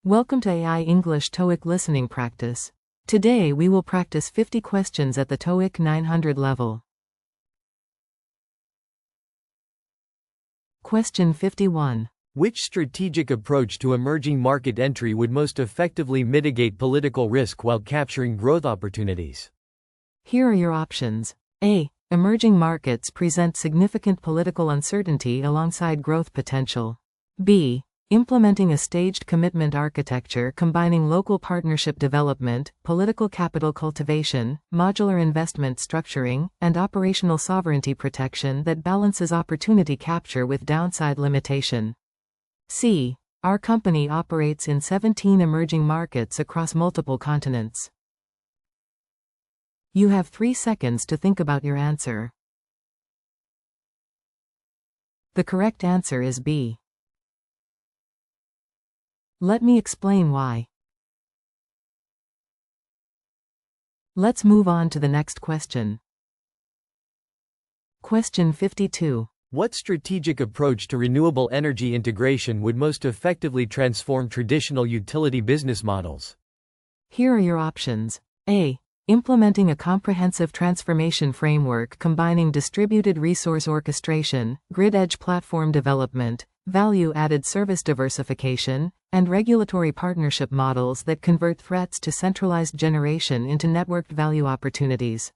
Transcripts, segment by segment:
Welcome to AI English TOEIC Listening Practice. Today we will practice 50 questions at the TOEIC 900 level. Question 51. Which strategic approach to emerging market entry would most effectively mitigate political risk while capturing growth opportunities? Here are your options. A. Emerging markets present significant political uncertainty alongside growth potential. B. Implementing a staged commitment architecture combining local partnership development, political capital cultivation, modular investment structuring, and operational sovereignty protection that balances opportunity capture with downside limitation. C. Our company operates in 17 emerging markets across multiple continents. You have 3 seconds to think about your answer. The correct answer is B. Let me explain why. Let's move on to the next question. Question 52. What strategic approach to renewable energy integration would most effectively transform traditional utility business models? Here are your options. A. Implementing a comprehensive transformation framework combining distributed resource orchestration, grid-edge platform development, value-added service diversification, and regulatory partnership models that convert threats to centralized generation into networked value opportunities.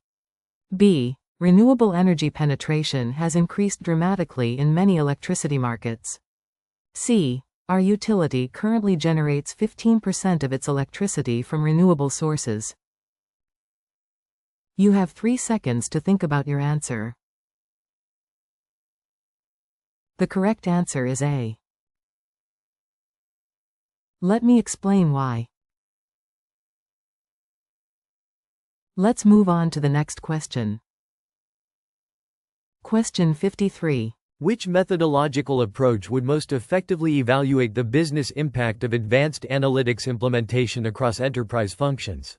B. Renewable energy penetration has increased dramatically in many electricity markets. C. Our utility currently generates 15% of its electricity from renewable sources. You have 3 seconds to think about your answer. The correct answer is A. Let me explain why. Let's move on to the next question. Question 53. Which methodological approach would most effectively evaluate the business impact of advanced analytics implementation across enterprise functions?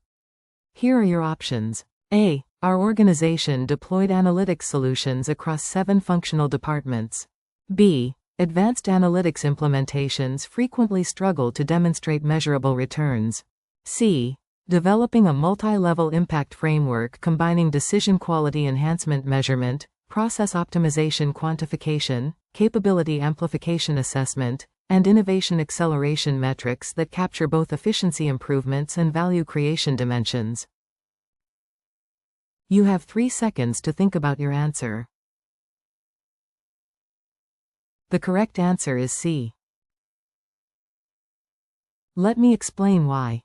Here are your options. A. Our organization deployed analytics solutions across 7 functional departments. B. Advanced analytics implementations frequently struggle to demonstrate measurable returns. C. Developing a multi-level impact framework combining decision quality enhancement measurement, process optimization quantification, capability amplification assessment, and innovation acceleration metrics that capture both efficiency improvements and value creation dimensions. You have 3 seconds to think about your answer. The correct answer is C. Let me explain why.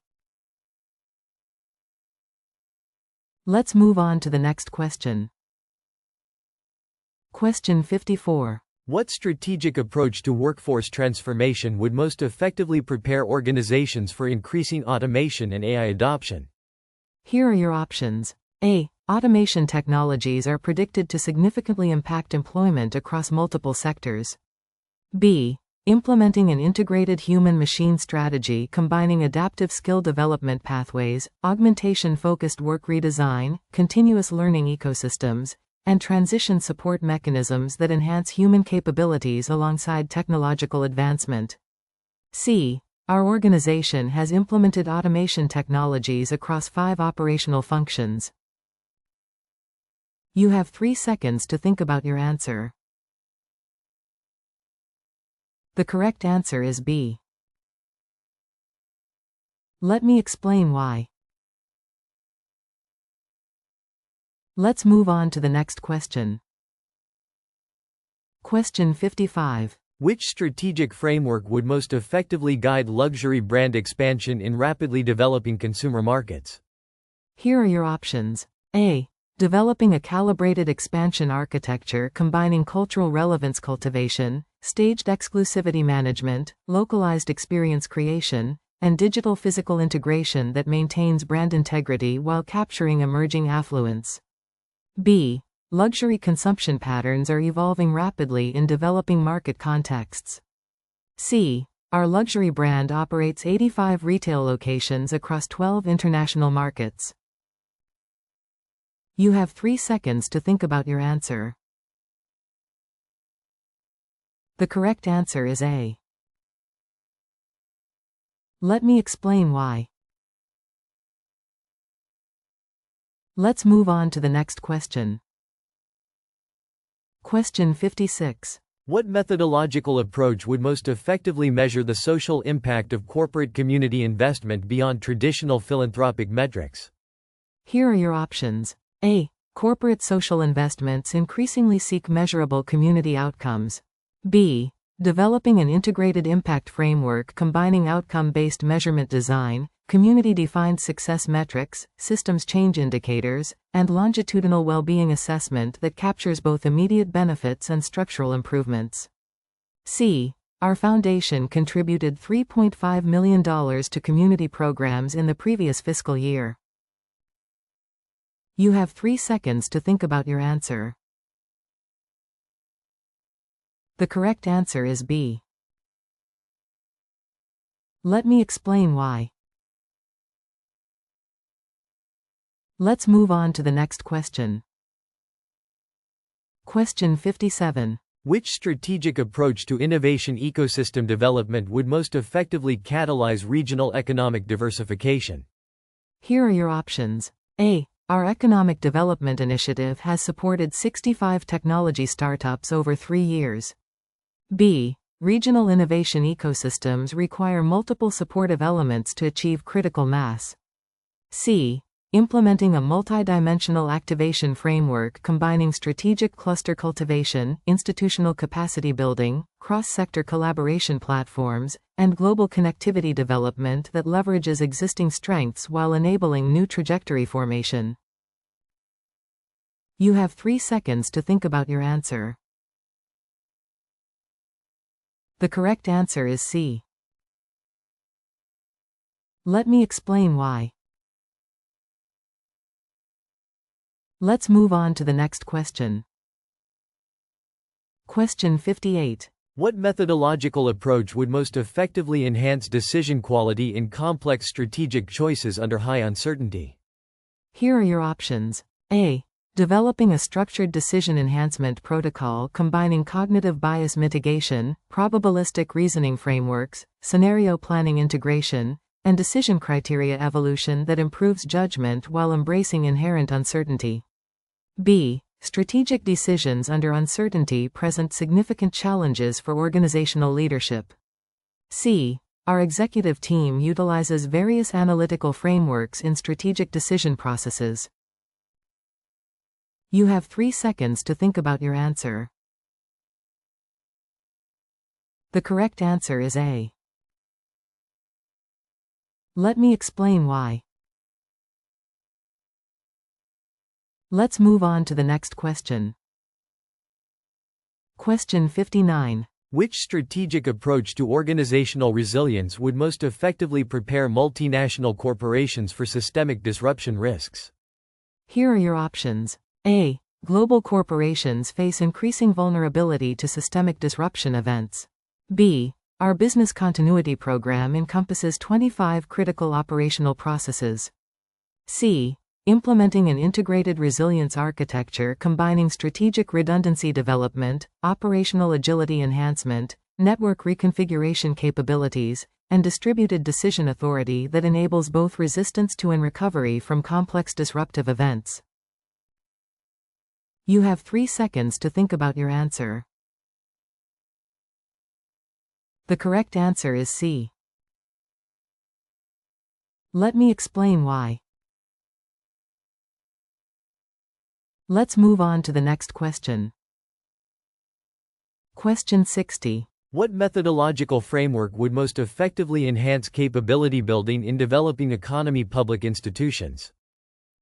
Let's move on to the next question. Question 54. What strategic approach to workforce transformation would most effectively prepare organizations for increasing automation and AI adoption? Here are your options. A. Automation technologies are predicted to significantly impact employment across multiple sectors. B. Implementing an integrated human-machine strategy combining adaptive skill development pathways, augmentation-focused work redesign, continuous learning ecosystems, and transition support mechanisms that enhance human capabilities alongside technological advancement. C. Our organization has implemented automation technologies across 5 operational functions. You have 3 seconds to think about your answer. The correct answer is B. Let me explain why. Let's move on to the next question. Question 55. Which strategic framework would most effectively guide luxury brand expansion in rapidly developing consumer markets? Here are your options. A. Developing a calibrated expansion architecture combining cultural relevance cultivation, staged exclusivity management, localized experience creation, and digital physical integration that maintains brand integrity while capturing emerging affluence. B. Luxury consumption patterns are evolving rapidly in developing market contexts. C. Our luxury brand operates 85 retail locations across 12 international markets. You have 3 seconds to think about your answer. The correct answer is A. Let me explain why. Let's move on to the next question. Question 56. What methodological approach would most effectively measure the social impact of corporate community investment beyond traditional philanthropic metrics? Here are your options. A. Corporate social investments increasingly seek measurable community outcomes. B. Developing an integrated impact framework combining outcome-based measurement design, community-defined success metrics, systems change indicators, and longitudinal well-being assessment that captures both immediate benefits and structural improvements. C. Our foundation contributed $3.5 million to community programs in the previous fiscal year. You have 3 seconds to think about your answer. The correct answer is B. Let me explain why. Let's move on to the next question. Question 57. Which strategic approach to innovation ecosystem development would most effectively catalyze regional economic diversification? Here are your options. A. Our Economic Development Initiative has supported 65 technology startups over 3 years. B. Regional innovation ecosystems require multiple supportive elements to achieve critical mass. C. Implementing a multidimensional activation framework combining strategic cluster cultivation, institutional capacity building, cross-sector collaboration platforms, and global connectivity development that leverages existing strengths while enabling new trajectory formation. You have 3 seconds to think about your answer. The correct answer is C. Let me explain why. Let's move on to the next question. Question 58. What methodological approach would most effectively enhance decision quality in complex strategic choices under high uncertainty? Here are your options. A. Developing a structured decision enhancement protocol combining cognitive bias mitigation, probabilistic reasoning frameworks, scenario planning integration, and decision criteria evolution that improves judgment while embracing inherent uncertainty. B. Strategic decisions under uncertainty present significant challenges for organizational leadership. C. Our executive team utilizes various analytical frameworks in strategic decision processes. You have 3 seconds to think about your answer. The correct answer is A. Let me explain why. Let's move on to the next question. Question 59. Which strategic approach to organizational resilience would most effectively prepare multinational corporations for systemic disruption risks? Here are your options. A. Global corporations face increasing vulnerability to systemic disruption events. B. Our business continuity program encompasses 25 critical operational processes. C. Implementing an integrated resilience architecture combining strategic redundancy development, operational agility enhancement, network reconfiguration capabilities, and distributed decision authority that enables both resistance to and recovery from complex disruptive events. You have 3 seconds to think about your answer. The correct answer is C. Let me explain why. Let's move on to the next question. Question 60. What methodological framework would most effectively enhance capability building in developing economy public institutions?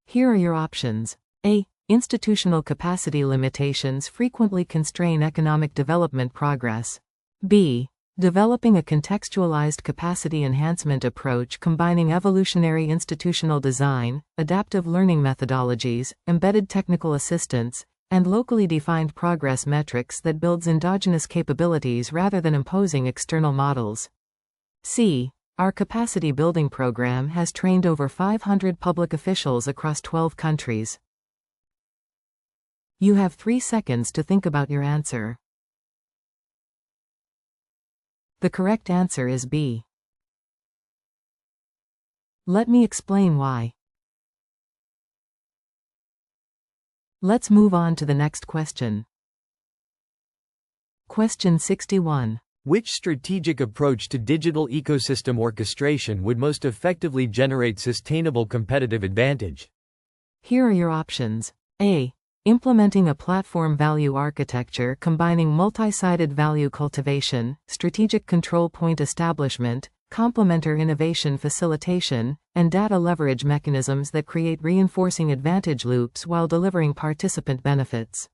Here are your options. A. Institutional capacity limitations frequently constrain economic development progress. B. Developing a contextualized capacity enhancement approach combining evolutionary institutional design, adaptive learning methodologies, embedded technical assistance, and locally defined progress metrics that builds endogenous capabilities rather than imposing external models. C. Our capacity building program has trained over 500 public officials across 12 countries. You have 3 seconds to think about your answer. The correct answer is B. Let me explain why. Let's move on to the next question. Question 61. Which strategic approach to digital ecosystem orchestration would most effectively generate sustainable competitive advantage? Here are your options. A. Implementing a platform value architecture combining multi-sided value cultivation, strategic control point establishment, complementary innovation facilitation, and data leverage mechanisms that create reinforcing advantage loops while delivering participant benefits.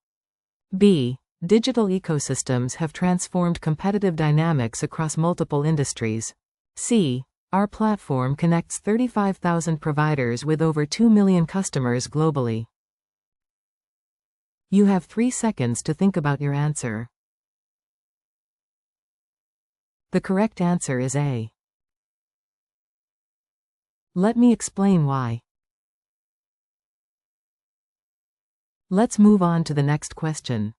B. Digital ecosystems have transformed competitive dynamics across multiple industries. C. Our platform connects 35,000 providers with over 2 million customers globally. You have 3 seconds to think about your answer. The correct answer is A. Let me explain why. Let's move on to the next question.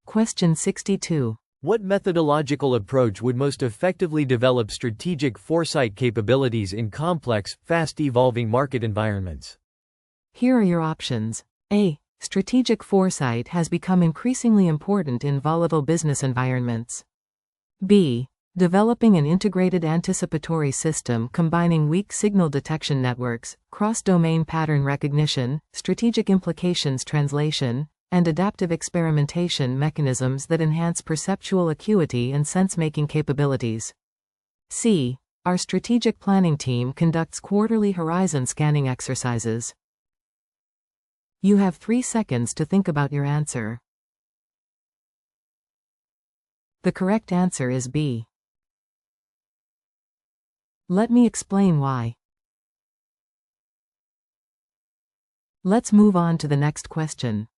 Question 62. What methodological approach would most effectively develop strategic foresight capabilities in complex, fast-evolving market environments? Here are your options. A. Strategic foresight has become increasingly important in volatile business environments. B. Developing an integrated anticipatory system combining weak signal detection networks, cross-domain pattern recognition, strategic implications translation, and adaptive experimentation mechanisms that enhance perceptual acuity and sense-making capabilities. C. Our strategic planning team conducts quarterly horizon scanning exercises. You have 3 seconds to think about your answer. The correct answer is B. Let me explain why. Let's move on to the next question.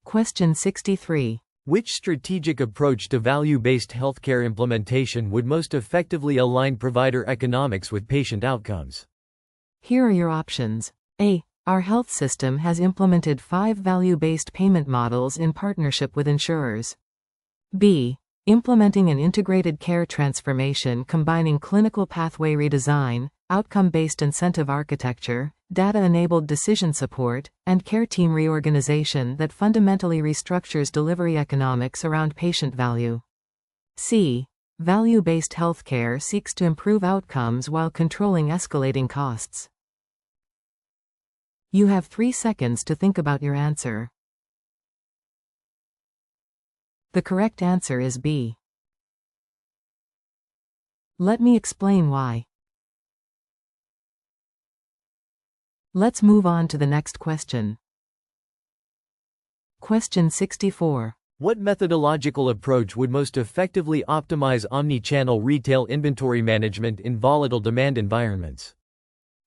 Question 63. Which strategic approach to value-based healthcare implementation would most effectively align provider economics with patient outcomes? Here are your options. A. Our health system has implemented 5 value-based payment models in partnership with insurers. B. Implementing an integrated care transformation combining clinical pathway redesign, outcome-based incentive architecture, data-enabled decision support, and care team reorganization that fundamentally restructures delivery economics around patient value. C. Value-based healthcare seeks to improve outcomes while controlling escalating costs. You have 3 seconds to think about your answer. The correct answer is B. Let me explain why. Let's move on to the next question. Question 64. What methodological approach would most effectively optimize omni-channel retail inventory management in volatile demand environments?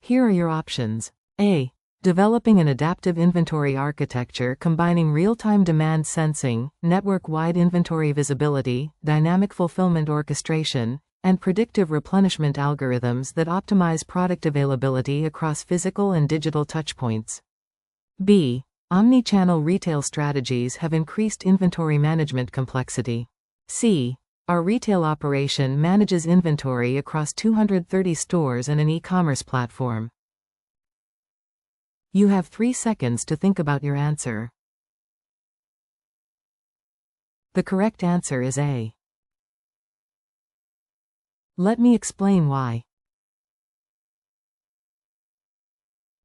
Here are your options. A. Developing an adaptive inventory architecture combining real-time demand sensing, network-wide inventory visibility, dynamic fulfillment orchestration, and predictive replenishment algorithms that optimize product availability across physical and digital touchpoints. B. Omnichannel retail strategies have increased inventory management complexity. C. Our retail operation manages inventory across 230 stores and an e-commerce platform. You have 3 seconds to think about your answer. The correct answer is A. Let me explain why.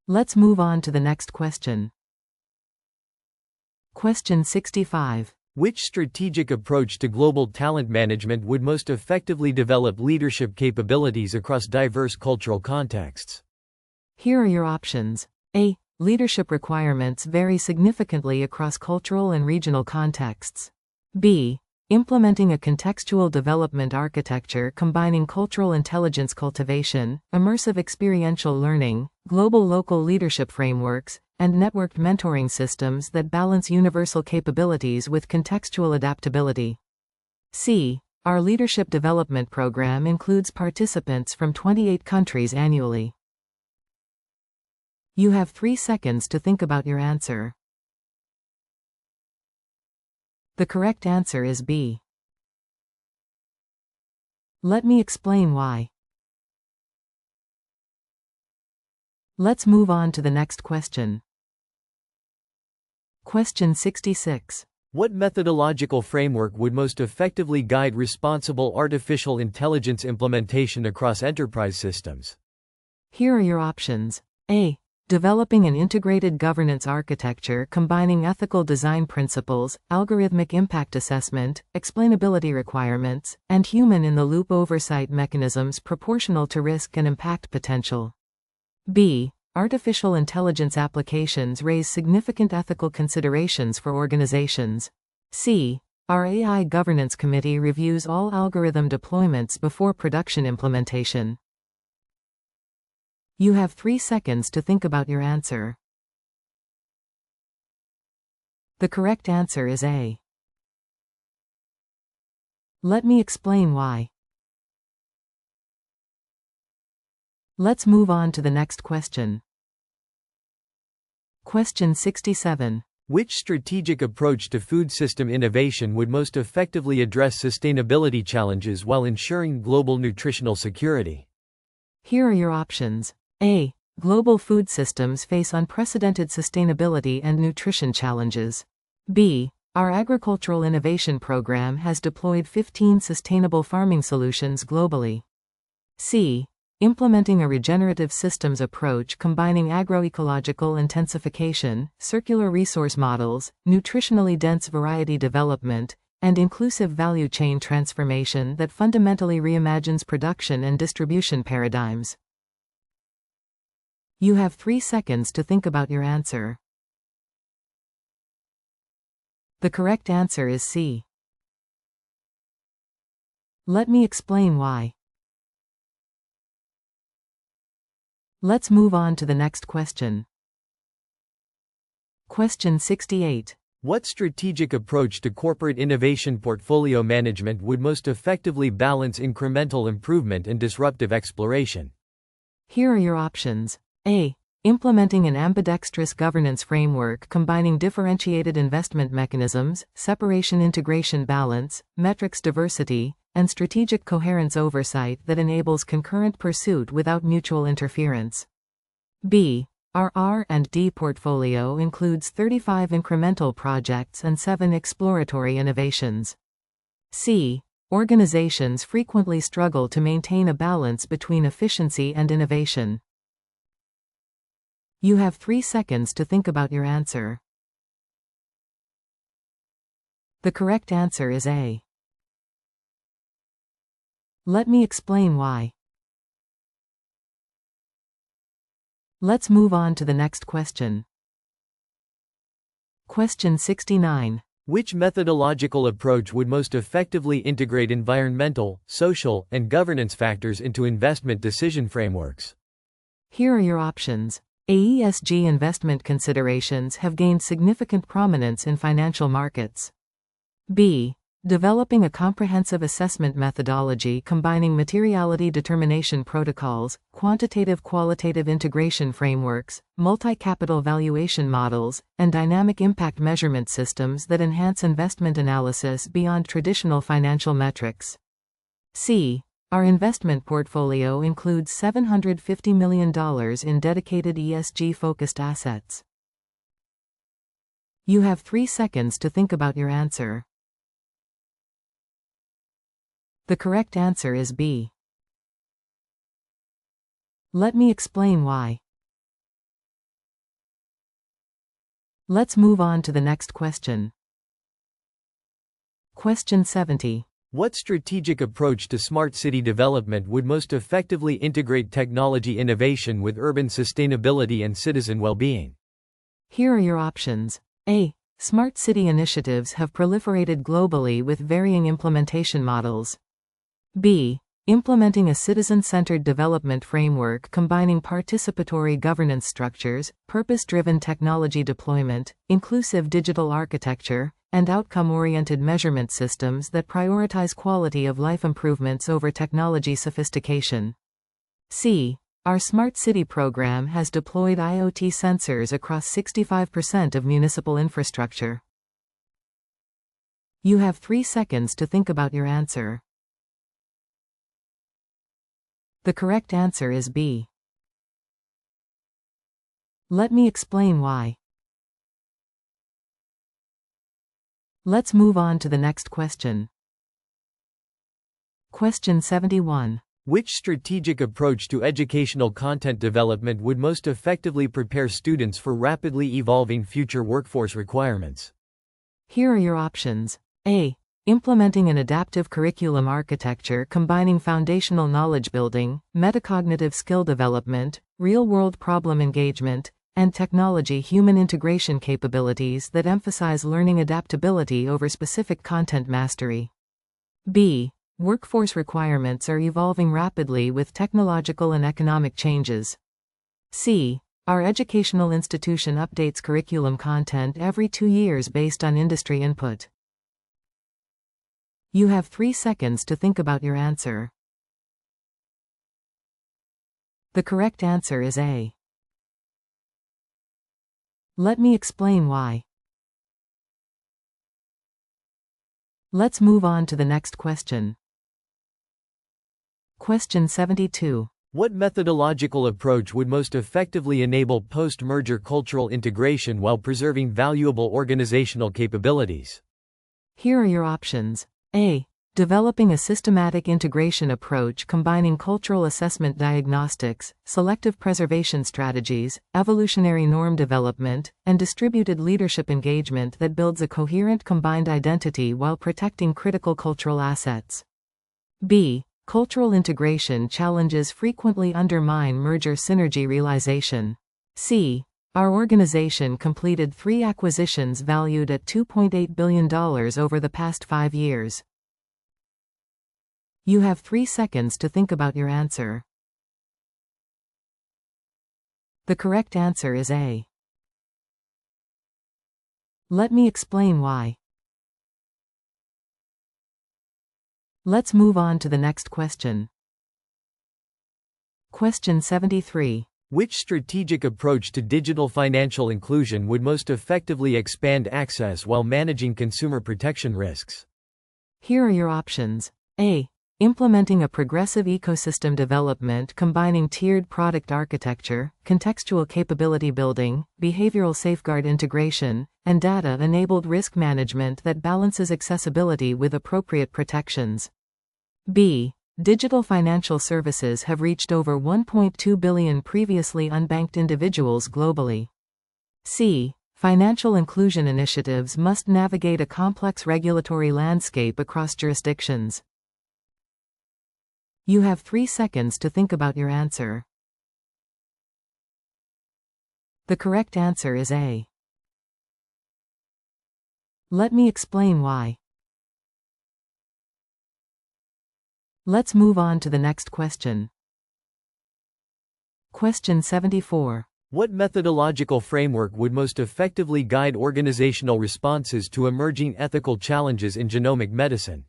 Let's move on to the next question. Question 65. Which strategic approach to global talent management would most effectively develop leadership capabilities across diverse cultural contexts? Here are your options. A. Leadership requirements vary significantly across cultural and regional contexts. B. Implementing a contextual development architecture combining cultural intelligence cultivation, immersive experiential learning, global-local leadership frameworks, and networked mentoring systems that balance universal capabilities with contextual adaptability. C. Our leadership development program includes participants from 28 countries annually. You have 3 seconds to think about your answer. The correct answer is B. Let me explain why. Let's move on to the next question. Question 66. What methodological framework would most effectively guide responsible artificial intelligence implementation across enterprise systems? Here are your options. A. Developing an integrated governance architecture combining ethical design principles, algorithmic impact assessment, explainability requirements, and human-in-the-loop oversight mechanisms proportional to risk and impact potential. B. Artificial intelligence applications raise significant ethical considerations for organizations. C. Our AI Governance Committee reviews all algorithm deployments before production implementation. You have 3 seconds to think about your answer. The correct answer is A. Let me explain why. Let's move on to the next question. Question 67. Which strategic approach to food system innovation would most effectively address sustainability challenges while ensuring global nutritional security? Here are your options. A. Global food systems face unprecedented sustainability and nutrition challenges. B. Our agricultural innovation program has deployed 15 sustainable farming solutions globally. C. Implementing a regenerative systems approach combining agroecological intensification, circular resource models, nutritionally dense variety development, and inclusive value chain transformation that fundamentally reimagines production and distribution paradigms. You have 3 seconds to think about your answer. The correct answer is C. Let me explain why. Let's move on to the next question. Question 68. What strategic approach to corporate innovation portfolio management would most effectively balance incremental improvement and disruptive exploration? Here are your options. A. Implementing an ambidextrous governance framework combining differentiated investment mechanisms, separation integration balance, metrics diversity, and strategic coherence oversight that enables concurrent pursuit without mutual interference. B. Our R&D portfolio includes 35 incremental projects and 7 exploratory innovations. C. Organizations frequently struggle to maintain a balance between efficiency and innovation. You have 3 seconds to think about your answer. The correct answer is A. Let me explain why. Let's move on to the next question. Question 69. Which methodological approach would most effectively integrate environmental, social, and governance factors into investment decision frameworks? Here are your options. ESG investment considerations have gained significant prominence in financial markets. B. Developing a comprehensive assessment methodology combining materiality determination protocols, quantitative-qualitative integration frameworks, multi-capital valuation models, and dynamic impact measurement systems that enhance investment analysis beyond traditional financial metrics. C. Our investment portfolio includes $750 million in dedicated ESG-focused assets. You have 3 seconds to think about your answer. The correct answer is B. Let me explain why. Let's move on to the next question. Question 70. What strategic approach to smart city development would most effectively integrate technology innovation with urban sustainability and citizen well-being? Here are your options. A. Smart city initiatives have proliferated globally with varying implementation models. B. Implementing a citizen-centered development framework combining participatory governance structures, purpose-driven technology deployment, inclusive digital architecture, and outcome-oriented measurement systems that prioritize quality of life improvements over technology sophistication. C. Our Smart City program has deployed IoT sensors across 65% of municipal infrastructure. You have 3 seconds to think about your answer. The correct answer is B. Let me explain why. Let's move on to the next question. Question 71. Which strategic approach to educational content development would most effectively prepare students for rapidly evolving future workforce requirements? Here are your options. A. Implementing an adaptive curriculum architecture combining foundational knowledge building, metacognitive skill development, real-world problem engagement, and technology-human integration capabilities that emphasize learning adaptability over specific content mastery. B. Workforce requirements are evolving rapidly with technological and economic changes. C. Our educational institution updates curriculum content every 2 years based on industry input. You have 3 seconds to think about your answer. The correct answer is A. Let me explain why. Let's move on to the next question. Question 72. What methodological approach would most effectively enable post-merger cultural integration while preserving valuable organizational capabilities? Here are your options. A. Developing a systematic integration approach combining cultural assessment diagnostics, selective preservation strategies, evolutionary norm development, and distributed leadership engagement that builds a coherent combined identity while protecting critical cultural assets. B. Cultural integration challenges frequently undermine merger synergy realization. C. Our organization completed 3 acquisitions valued at $2.8 billion over the past 5 years. You have 3 seconds to think about your answer. The correct answer is A. Let me explain why. Let's move on to the next question. Question 73. Which strategic approach to digital financial inclusion would most effectively expand access while managing consumer protection risks? Here are your options. A. Implementing a progressive ecosystem development combining tiered product architecture, contextual capability building, behavioral safeguard integration, and data-enabled risk management that balances accessibility with appropriate protections. B. Digital financial services have reached over 1.2 billion previously unbanked individuals globally. C. Financial inclusion initiatives must navigate a complex regulatory landscape across jurisdictions. You have 3 seconds to think about your answer. The correct answer is A. Let me explain why. Let's move on to the next question. Question 74. What methodological framework would most effectively guide organizational responses to emerging ethical challenges in genomic medicine?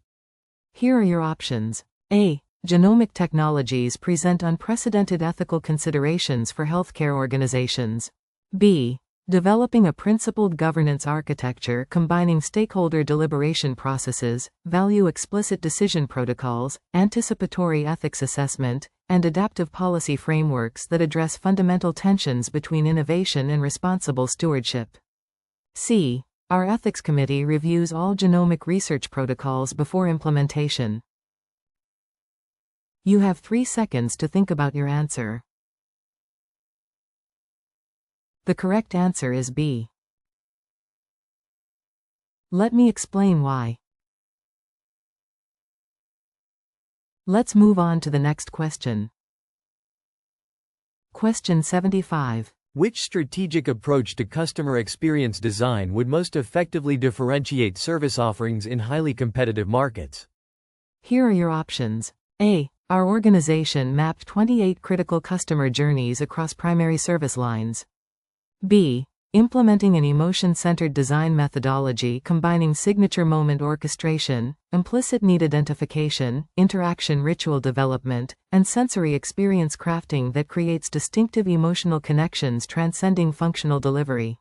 Here are your options. A. Genomic technologies present unprecedented ethical considerations for healthcare organizations. B. Developing a principled governance architecture combining stakeholder deliberation processes, value-explicit decision protocols, anticipatory ethics assessment, and adaptive policy frameworks that address fundamental tensions between innovation and responsible stewardship. C. Our ethics committee reviews all genomic research protocols before implementation. You have 3 seconds to think about your answer. The correct answer is B. Let me explain why. Let's move on to the next question. Question 75. Which strategic approach to customer experience design would most effectively differentiate service offerings in highly competitive markets? Here are your options. A. Our organization mapped 28 critical customer journeys across primary service lines. B. Implementing an emotion-centered design methodology combining signature moment orchestration, implicit need identification, interaction ritual development, and sensory experience crafting that creates distinctive emotional connections transcending functional delivery.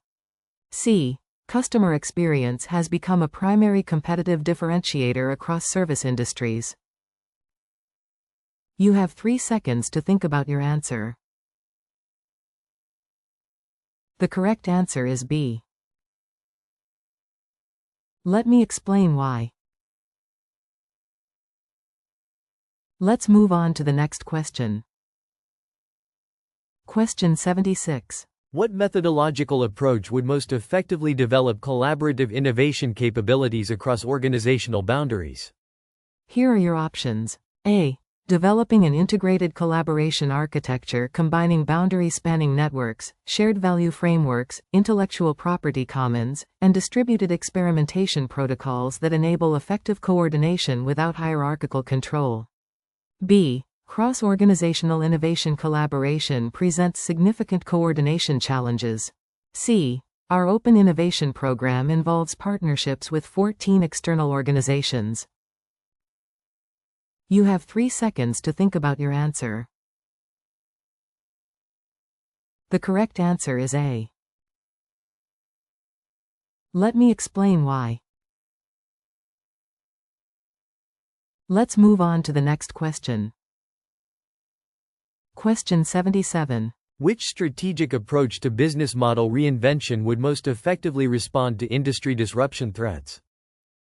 C. Customer experience has become a primary competitive differentiator across service industries. You have 3 seconds to think about your answer. The correct answer is B. Let me explain why. Let's move on to the next question. Question 76. What methodological approach would most effectively develop collaborative innovation capabilities across organizational boundaries? Here are your options. A. Developing an integrated collaboration architecture combining boundary-spanning networks, shared value frameworks, intellectual property commons, and distributed experimentation protocols that enable effective coordination without hierarchical control. B. Cross-organizational innovation collaboration presents significant coordination challenges. C. Our Open Innovation Program involves partnerships with 14 external organizations. You have 3 seconds to think about your answer. The correct answer is A. Let me explain why. Let's move on to the next question. Question 77. Which strategic approach to business model reinvention would most effectively respond to industry disruption threats?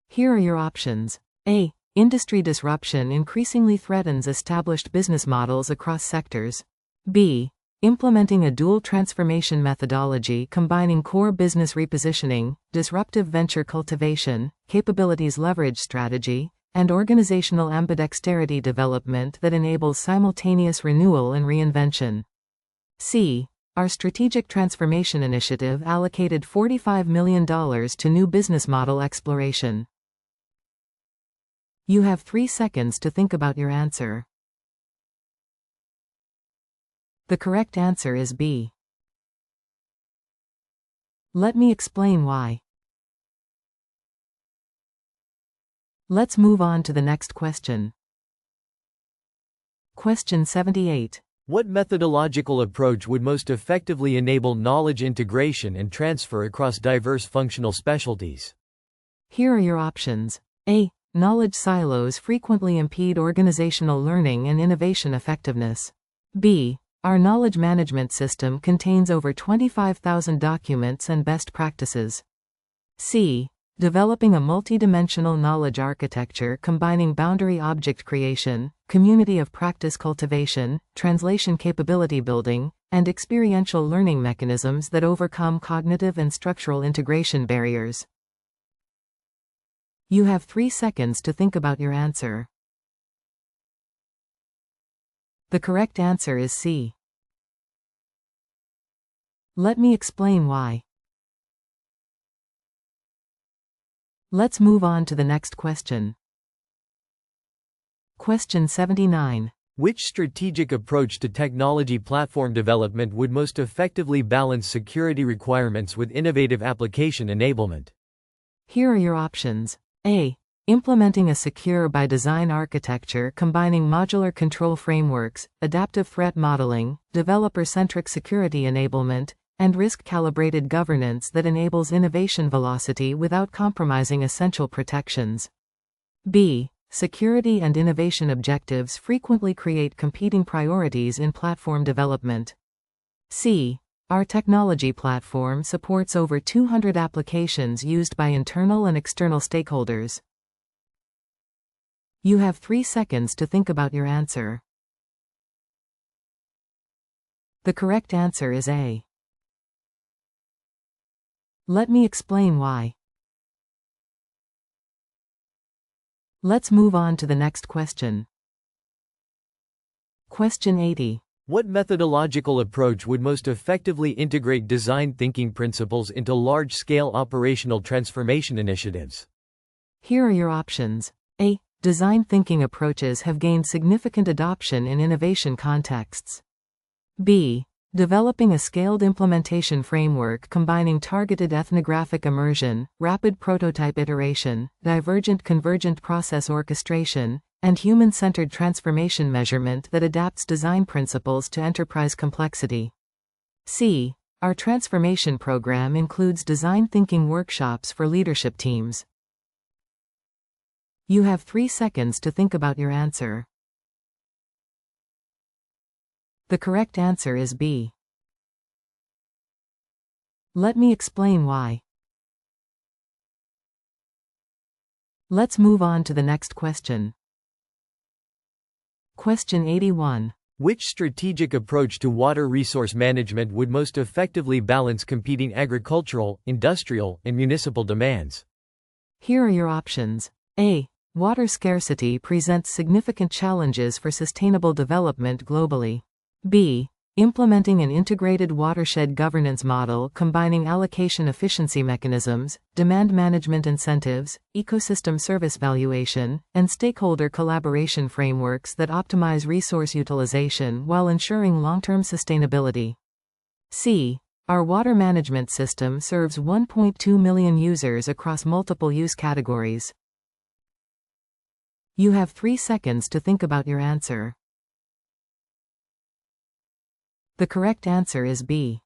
Here are your options. A. Industry disruption increasingly threatens established business models across sectors. B. Implementing a dual transformation methodology combining core business repositioning, disruptive venture cultivation, capabilities leverage strategy, and organizational ambidexterity development that enables simultaneous renewal and reinvention. C. Our strategic transformation initiative allocated $45 million to new business model exploration. You have 3 seconds to think about your answer. The correct answer is B. Let me explain why. Let's move on to the next question. Question 78. What methodological approach would most effectively enable knowledge integration and transfer across diverse functional specialties? Here are your options. A. Knowledge silos frequently impede organizational learning and innovation effectiveness. B. Our knowledge management system contains over 25,000 documents and best practices. C. Developing a multidimensional knowledge architecture combining boundary object creation, community of practice cultivation, translation capability building, and experiential learning mechanisms that overcome cognitive and structural integration barriers. You have 3 seconds to think about your answer. The correct answer is C. Let me explain why. Let's move on to the next question. Question 79. Which strategic approach to technology platform development would most effectively balance security requirements with innovative application enablement? Here are your options. A. Implementing a secure by design architecture combining modular control frameworks, adaptive threat modeling, developer-centric security enablement, and risk-calibrated governance that enables innovation velocity without compromising essential protections. B. Security and innovation objectives frequently create competing priorities in platform development. C. Our technology platform supports over 200 applications used by internal and external stakeholders. You have 3 seconds to think about your answer. The correct answer is A. Let me explain why. Let's move on to the next question. Question 80. What methodological approach would most effectively integrate design thinking principles into large-scale operational transformation initiatives? Here are your options. A. Design thinking approaches have gained significant adoption in innovation contexts. B. Developing a scaled implementation framework combining targeted ethnographic immersion, rapid prototype iteration, divergent convergent process orchestration, and human-centered transformation measurement that adapts design principles to enterprise complexity. C. Our transformation program includes design thinking workshops for leadership teams. You have 3 seconds to think about your answer. The correct answer is B. Let me explain why. Let's move on to the next question. Question 81. Which strategic approach to water resource management would most effectively balance competing agricultural, industrial, and municipal demands? Here are your options. A. Water scarcity presents significant challenges for sustainable development globally. B. Implementing an integrated watershed governance model combining allocation efficiency mechanisms, demand management incentives, ecosystem service valuation, and stakeholder collaboration frameworks that optimize resource utilization while ensuring long-term sustainability. C. Our water management system serves 1.2 million users across multiple use categories. You have 3 seconds to think about your answer. The correct answer is B.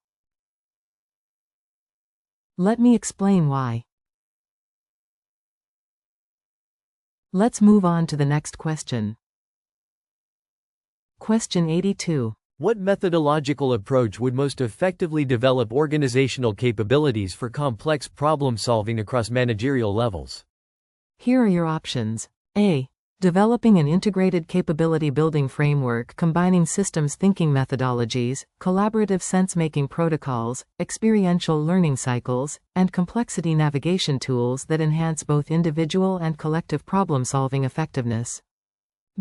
Let me explain why. Let's move on to the next question. Question 82. What methodological approach would most effectively develop organizational capabilities for complex problem solving across managerial levels? Here are your options. A. Developing an integrated capability building framework combining systems thinking methodologies, collaborative sense-making protocols, experiential learning cycles, and complexity navigation tools that enhance both individual and collective problem-solving effectiveness.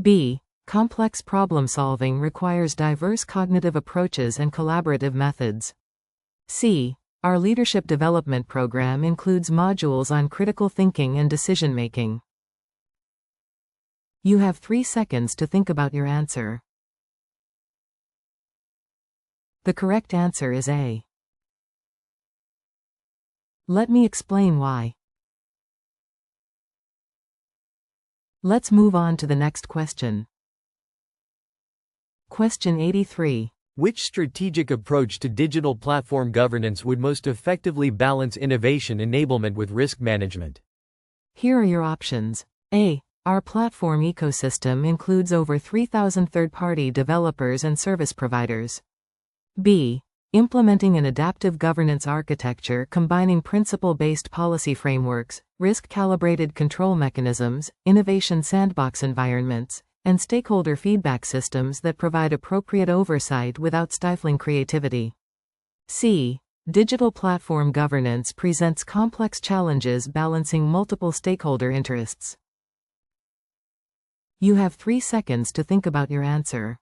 B. Complex problem-solving requires diverse cognitive approaches and collaborative methods. C. Our leadership development program includes modules on critical thinking and decision-making. You have 3 seconds to think about your answer. The correct answer is A. Let me explain why. Let's move on to the next question. Question 83. Which strategic approach to digital platform governance would most effectively balance innovation enablement with risk management? Here are your options. A. Our platform ecosystem includes over 3,000 third-party developers and service providers. B. Implementing an adaptive governance architecture combining principle-based policy frameworks, risk-calibrated control mechanisms, innovation sandbox environments, and stakeholder feedback systems that provide appropriate oversight without stifling creativity. C. Digital platform governance presents complex challenges balancing multiple stakeholder interests. You have 3 seconds to think about your answer.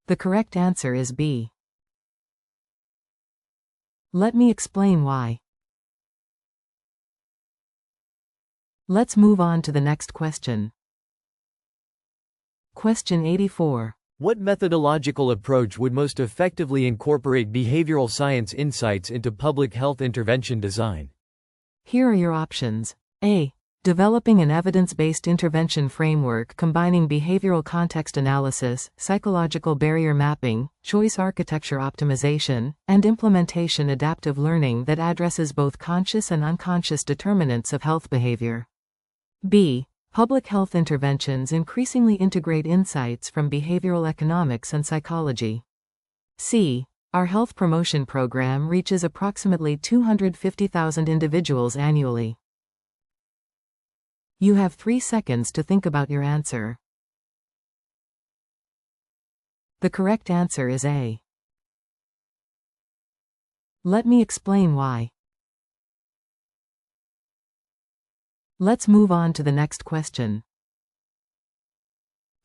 The correct answer is B. Let me explain why. Let's move on to the next question. Question 84. What methodological approach would most effectively incorporate behavioral science insights into public health intervention design? Here are your options. A. Developing an evidence-based intervention framework combining behavioral context analysis, psychological barrier mapping, choice architecture optimization, and implementation adaptive learning that addresses both conscious and unconscious determinants of health behavior. B. Public health interventions increasingly integrate insights from behavioral economics and psychology. C. Our health promotion program reaches approximately 250,000 individuals annually. You have 3 seconds to think about your answer. The correct answer is A. Let me explain why. Let's move on to the next question.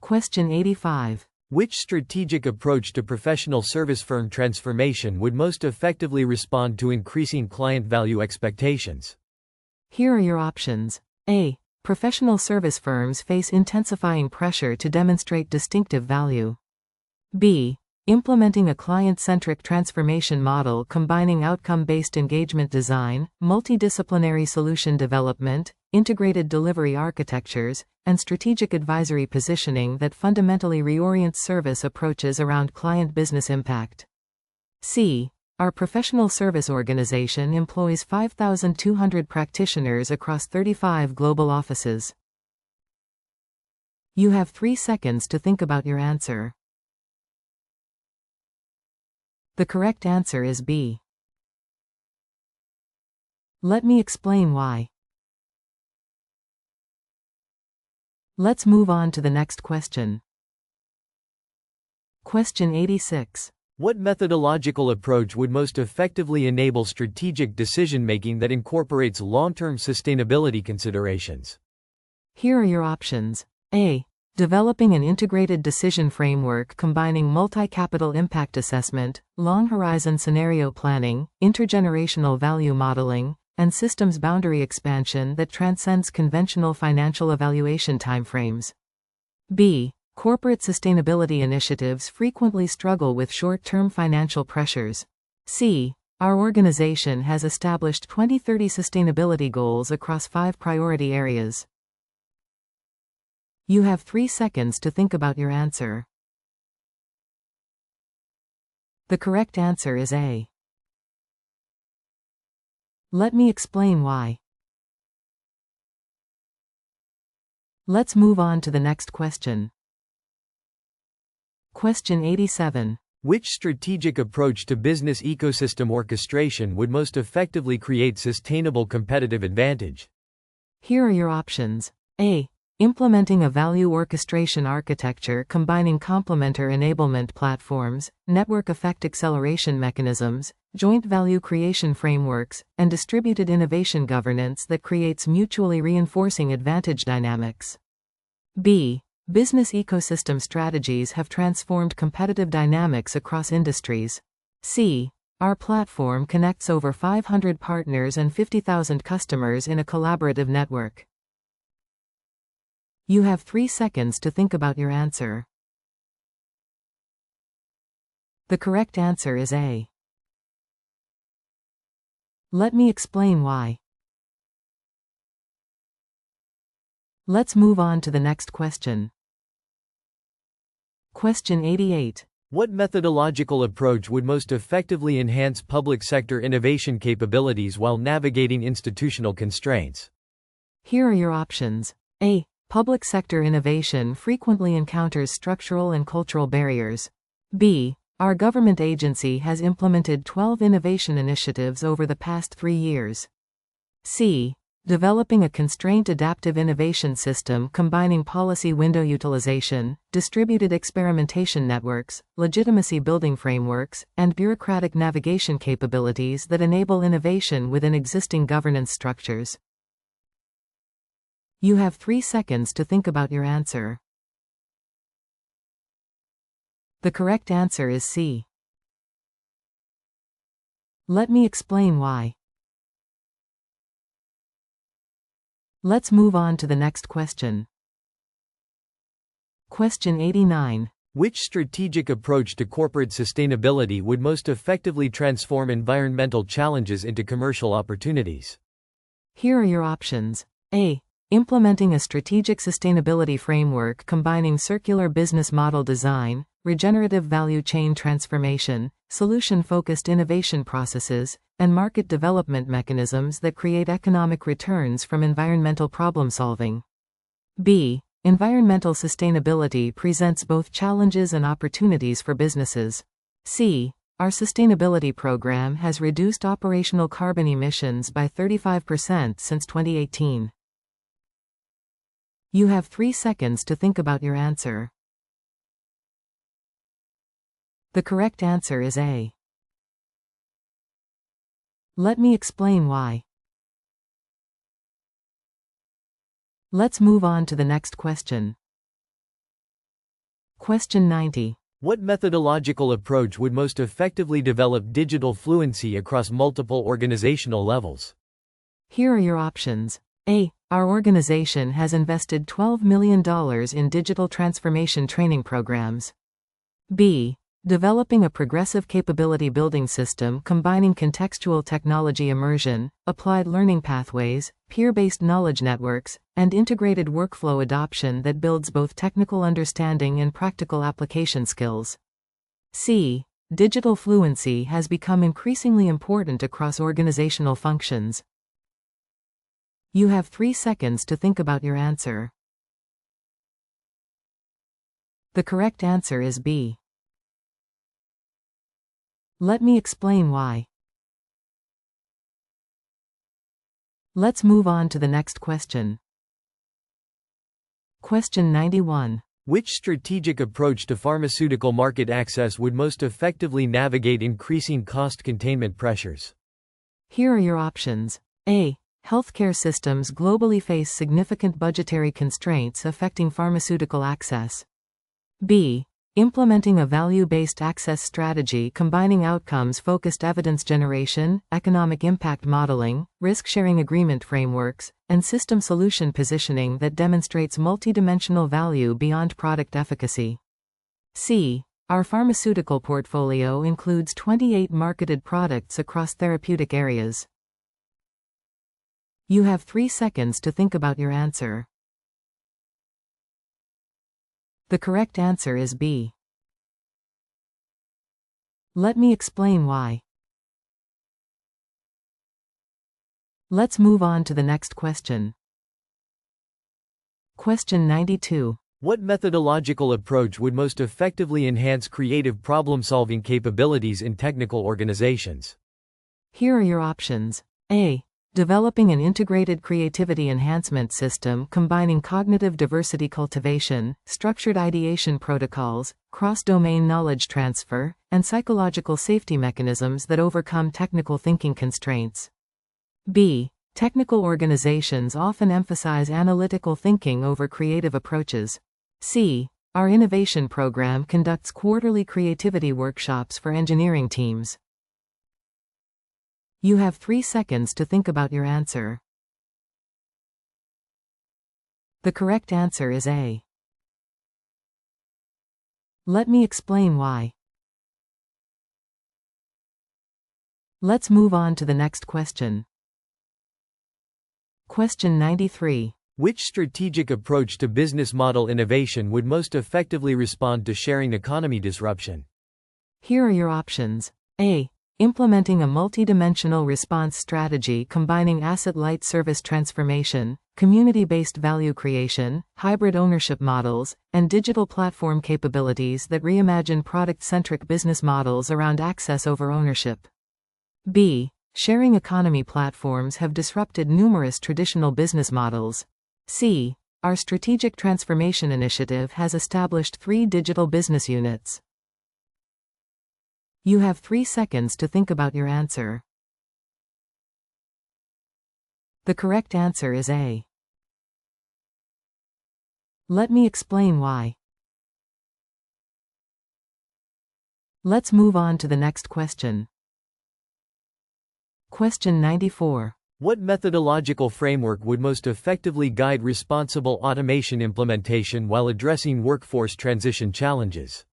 Question 85. Which strategic approach to professional service firm transformation would most effectively respond to increasing client value expectations? Here are your options. A. Professional service firms face intensifying pressure to demonstrate distinctive value. B. Implementing a client-centric transformation model combining outcome-based engagement design, multidisciplinary solution development, integrated delivery architectures, and strategic advisory positioning that fundamentally reorients service approaches around client business impact. C. Our professional service organization employs 5,200 practitioners across 35 global offices. You have 3 seconds to think about your answer. The correct answer is B. Let me explain why. Let's move on to the next question. Question 86. What methodological approach would most effectively enable strategic decision-making that incorporates long-term sustainability considerations? Here are your options. A. Developing an integrated decision framework combining multi-capital impact assessment, long-horizon scenario planning, intergenerational value modeling, and systems boundary expansion that transcends conventional financial evaluation timeframes. B. Corporate sustainability initiatives frequently struggle with short-term financial pressures. C. Our organization has established 2030 sustainability goals across 5 priority areas. You have 3 seconds to think about your answer. The correct answer is A. Let me explain why. Let's move on to the next question. Question 87. Which strategic approach to business ecosystem orchestration would most effectively create sustainable competitive advantage? Here are your options. A. Implementing a value orchestration architecture combining complementer enablement platforms, network effect acceleration mechanisms, joint value creation frameworks, and distributed innovation governance that creates mutually reinforcing advantage dynamics. B. Business ecosystem strategies have transformed competitive dynamics across industries. C. Our platform connects over 500 partners and 50,000 customers in a collaborative network. You have 3 seconds to think about your answer. The correct answer is A. Let me explain why. Let's move on to the next question. Question 88. What methodological approach would most effectively enhance public sector innovation capabilities while navigating institutional constraints? Here are your options. A. Public sector innovation frequently encounters structural and cultural barriers. B. Our government agency has implemented 12 innovation initiatives over the past 3 years. C. Developing a constraint adaptive innovation system combining policy window utilization, distributed experimentation networks, legitimacy building frameworks, and bureaucratic navigation capabilities that enable innovation within existing governance structures. You have 3 seconds to think about your answer. The correct answer is C. Let me explain why. Let's move on to the next question. Question 89. Which strategic approach to corporate sustainability would most effectively transform environmental challenges into commercial opportunities? Here are your options. A. Implementing a strategic sustainability framework combining circular business model design, regenerative value chain transformation, solution-focused innovation processes, and market development mechanisms that create economic returns from environmental problem-solving. B. Environmental sustainability presents both challenges and opportunities for businesses. C. Our sustainability program has reduced operational carbon emissions by 35% since 2018. You have 3 seconds to think about your answer. The correct answer is A. Let me explain why. Let's move on to the next question. Question 90. What methodological approach would most effectively develop digital fluency across multiple organizational levels? Here are your options. A. Our organization has invested $12 million in digital transformation training programs. B. Developing a progressive capability building system combining contextual technology immersion, applied learning pathways, peer-based knowledge networks, and integrated workflow adoption that builds both technical understanding and practical application skills. C. Digital fluency has become increasingly important across organizational functions. You have 3 seconds to think about your answer. The correct answer is B. Let me explain why. Let's move on to the next question. Question 91. Which strategic approach to pharmaceutical market access would most effectively navigate increasing cost containment pressures? Here are your options. A. Healthcare systems globally face significant budgetary constraints affecting pharmaceutical access. B. Implementing a value-based access strategy combining outcomes-focused evidence generation, economic impact modeling, risk-sharing agreement frameworks, and system solution positioning that demonstrates multidimensional value beyond product efficacy. C. Our pharmaceutical portfolio includes 28 marketed products across therapeutic areas. You have 3 seconds to think about your answer. The correct answer is B. Let me explain why. Let's move on to the next question. Question 92. What methodological approach would most effectively enhance creative problem-solving capabilities in technical organizations? Here are your options. A. Developing an integrated creativity enhancement system combining cognitive diversity cultivation, structured ideation protocols, cross-domain knowledge transfer, and psychological safety mechanisms that overcome technical thinking constraints. B. Technical organizations often emphasize analytical thinking over creative approaches. C. Our innovation program conducts quarterly creativity workshops for engineering teams. You have 3 seconds to think about your answer. The correct answer is A. Let me explain why. Let's move on to the next question. Question 93. Which strategic approach to business model innovation would most effectively respond to sharing economy disruption? Here are your options. A. Implementing a multidimensional response strategy combining asset-light service transformation, community-based value creation, hybrid ownership models, and digital platform capabilities that reimagine product-centric business models around access over ownership. B. Sharing economy platforms have disrupted numerous traditional business models. C. Our strategic transformation initiative has established 3 digital business units. You have 3 seconds to think about your answer. The correct answer is A. Let me explain why. Let's move on to the next question. Question 94. What methodological framework would most effectively guide responsible automation implementation while addressing workforce transition challenges?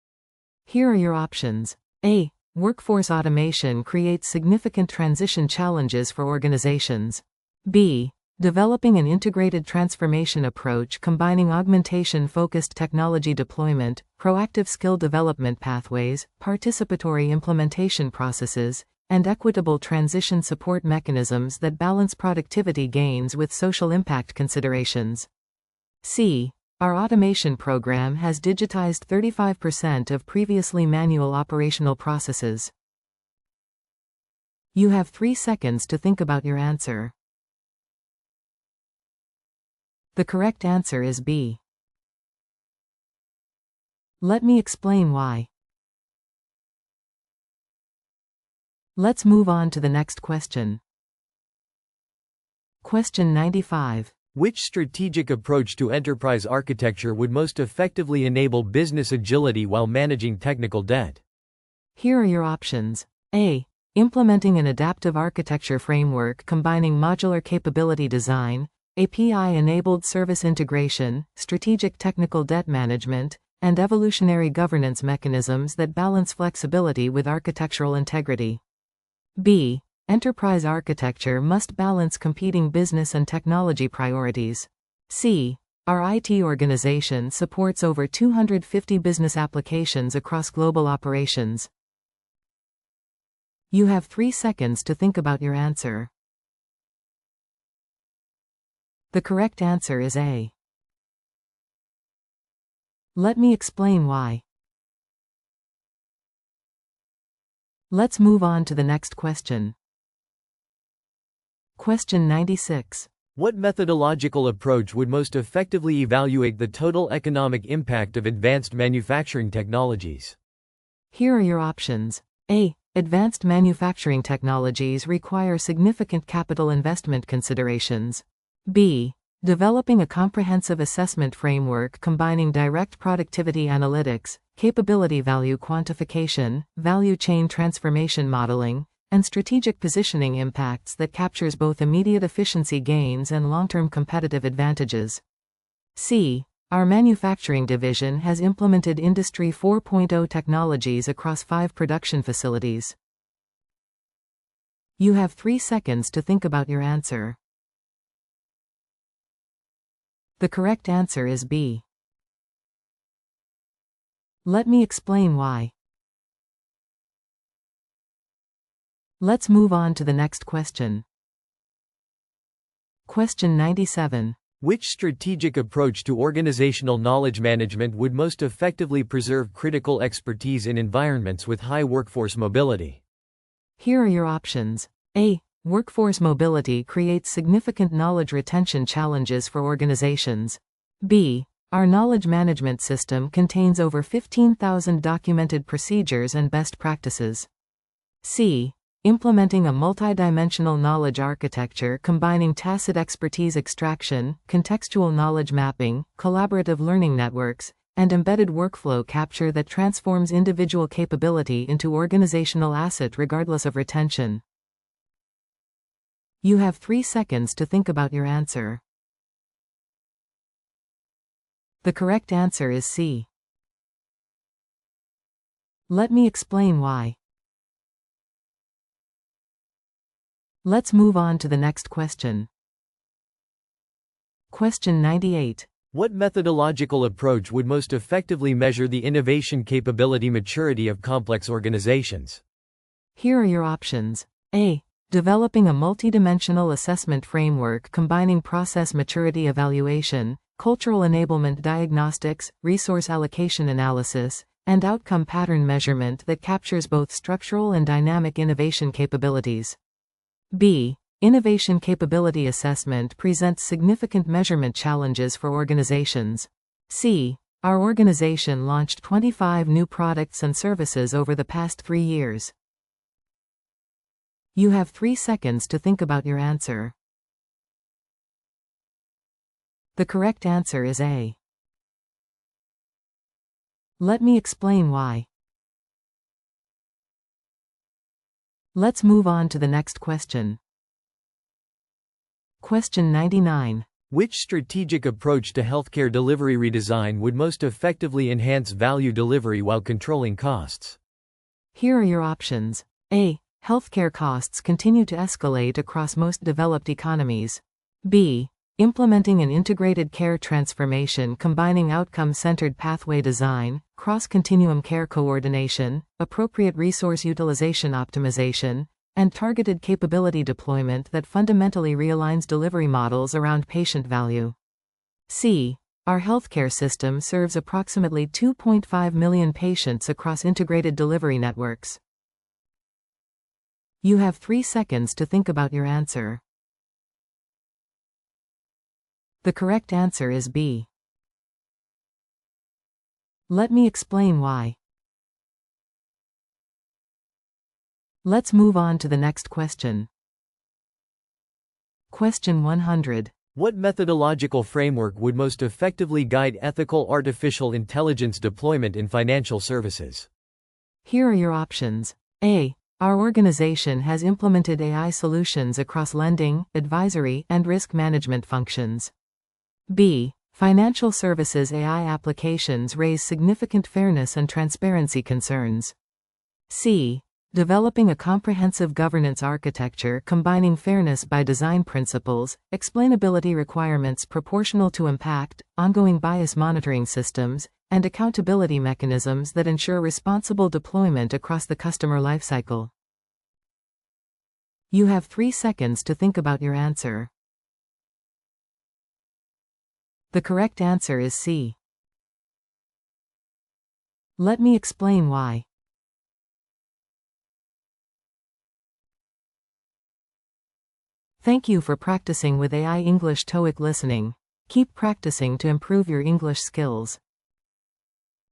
Here are your options. A. Workforce automation creates significant transition challenges for organizations. B. Developing an integrated transformation approach combining augmentation-focused technology deployment, proactive skill development pathways, participatory implementation processes, and equitable transition support mechanisms that balance productivity gains with social impact considerations. C. Our automation program has digitized 35% of previously manual operational processes. You have 3 seconds to think about your answer. The correct answer is B. Let me explain why. Let's move on to the next question. Question 95. Which strategic approach to enterprise architecture would most effectively enable business agility while managing technical debt? Here are your options. A. Implementing an adaptive architecture framework combining modular capability design, API-enabled service integration, strategic technical debt management, and evolutionary governance mechanisms that balance flexibility with architectural integrity. B. Enterprise architecture must balance competing business and technology priorities. C. Our IT organization supports over 250 business applications across global operations. You have 3 seconds to think about your answer. The correct answer is A. Let me explain why. Let's move on to the next question. Question 96. What methodological approach would most effectively evaluate the total economic impact of advanced manufacturing technologies? Here are your options. A. Advanced manufacturing technologies require significant capital investment considerations. B. Developing a comprehensive assessment framework combining direct productivity analytics, capability value quantification, value chain transformation modeling, and strategic positioning impacts that captures both immediate efficiency gains and long-term competitive advantages. C. Our manufacturing division has implemented Industry 4.0 technologies across 5 production facilities. You have 3 seconds to think about your answer. The correct answer is B. Let me explain why. Let's move on to the next question. Question 97. Which strategic approach to organizational knowledge management would most effectively preserve critical expertise in environments with high workforce mobility? Here are your options. A. Workforce mobility creates significant knowledge retention challenges for organizations. B. Our knowledge management system contains over 15,000 documented procedures and best practices. C. Implementing a multidimensional knowledge architecture combining tacit expertise extraction, contextual knowledge mapping, collaborative learning networks, and embedded workflow capture that transforms individual capability into organizational asset regardless of retention. You have 3 seconds to think about your answer. The correct answer is C. Let me explain why. Let's move on to the next question. Question 98. What methodological approach would most effectively measure the innovation capability maturity of complex organizations? Here are your options. A. Developing a multidimensional assessment framework combining process maturity evaluation, cultural enablement diagnostics, resource allocation analysis, and outcome pattern measurement that captures both structural and dynamic innovation capabilities. B. Innovation capability assessment presents significant measurement challenges for organizations. C. Our organization launched 25 new products and services over the past 3 years. You have 3 seconds to think about your answer. The correct answer is A. Let me explain why. Let's move on to the next question. Question 99. Which strategic approach to healthcare delivery redesign would most effectively enhance value delivery while controlling costs? Here are your options. A. Healthcare costs continue to escalate across most developed economies. B. Implementing an integrated care transformation combining outcome-centered pathway design, cross-continuum care coordination, appropriate resource utilization optimization, and targeted capability deployment that fundamentally realigns delivery models around patient value. C. Our healthcare system serves approximately 2.5 million patients across integrated delivery networks. You have 3 seconds to think about your answer. The correct answer is B. Let me explain why. Let's move on to the next question. Question 100. What methodological framework would most effectively guide ethical artificial intelligence deployment in financial services? Here are your options. A. Our organization has implemented AI solutions across lending, advisory, and risk management functions. B. Financial services AI applications raise significant fairness and transparency concerns. C. Developing a comprehensive governance architecture combining fairness by design principles, explainability requirements proportional to impact, ongoing bias monitoring systems, and accountability mechanisms that ensure responsible deployment across the customer lifecycle. You have 3 seconds to think about your answer. The correct answer is C. Let me explain why. Thank you for practicing with AI English TOEIC listening. Keep practicing to improve your English skills.